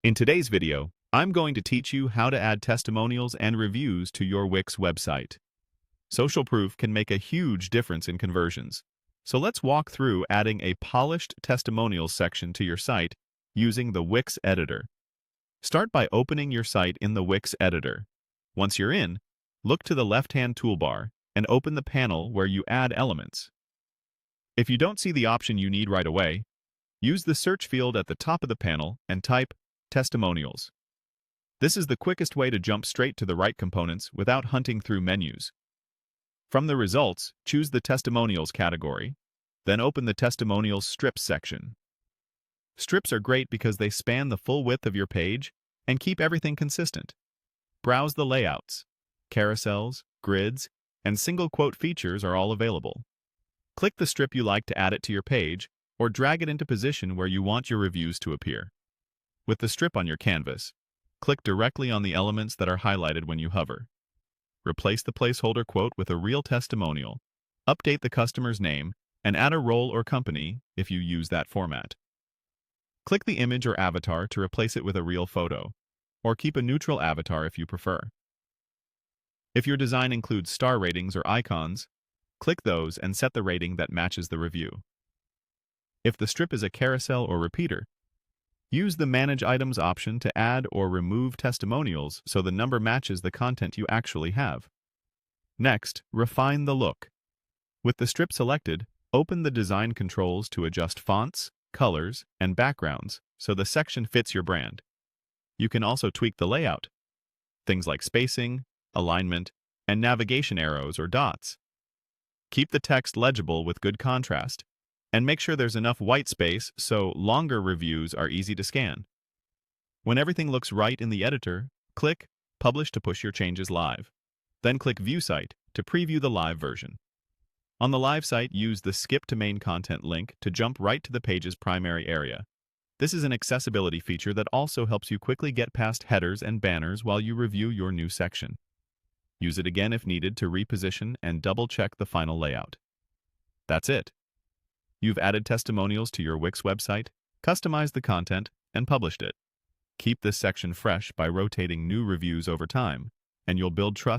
In today's video, I'm going to teach you how to add testimonials and reviews to your Wix website. Social proof can make a huge difference in conversions. So let's walk through adding a polished testimonials section to your site using the Wix editor. Start by opening your site in the Wix editor. Once you're in, look to the left-hand toolbar and open the panel where you add elements. If you don't see the option you need right away, use the search field at the top of the panel and type Testimonials. This is the quickest way to jump straight to the right components without hunting through menus. From the results, choose the Testimonials category, then open the Testimonials Strips section. Strips are great because they span the full width of your page and keep everything consistent. Browse the layouts. Carousels, grids, and single quote features are all available. Click the strip you like to add it to your page, or drag it into position where you want your reviews to appear. With the strip on your canvas, click directly on the elements that are highlighted when you hover. Replace the placeholder quote with a real testimonial, update the customer's name, and add a role or company if you use that format. Click the image or avatar to replace it with a real photo, or keep a neutral avatar if you prefer. If your design includes star ratings or icons, click those and set the rating that matches the review. If the strip is a carousel or repeater, use the Manage Items option to add or remove testimonials so the number matches the content you actually have. Next, refine the look. With the strip selected, open the design controls to adjust fonts, colors, and backgrounds so the section fits your brand. You can also tweak the layout, things like spacing, alignment, and navigation arrows or dots. Keep the text legible with good contrast, and make sure there's enough white space so longer reviews are easy to scan. When everything looks right in the editor, click Publish to push your changes live. Then click View Site to preview the live version. On the live site, use the Skip to Main Content link to jump right to the page's primary area. This is an accessibility feature that also helps you quickly get past headers and banners while you review your new section. Use it again if needed to reposition and double-check the final layout. That's it. You've added testimonials to your Wix website, customized the content, and published it. Keep this section fresh by rotating new reviews over time, and you'll build trust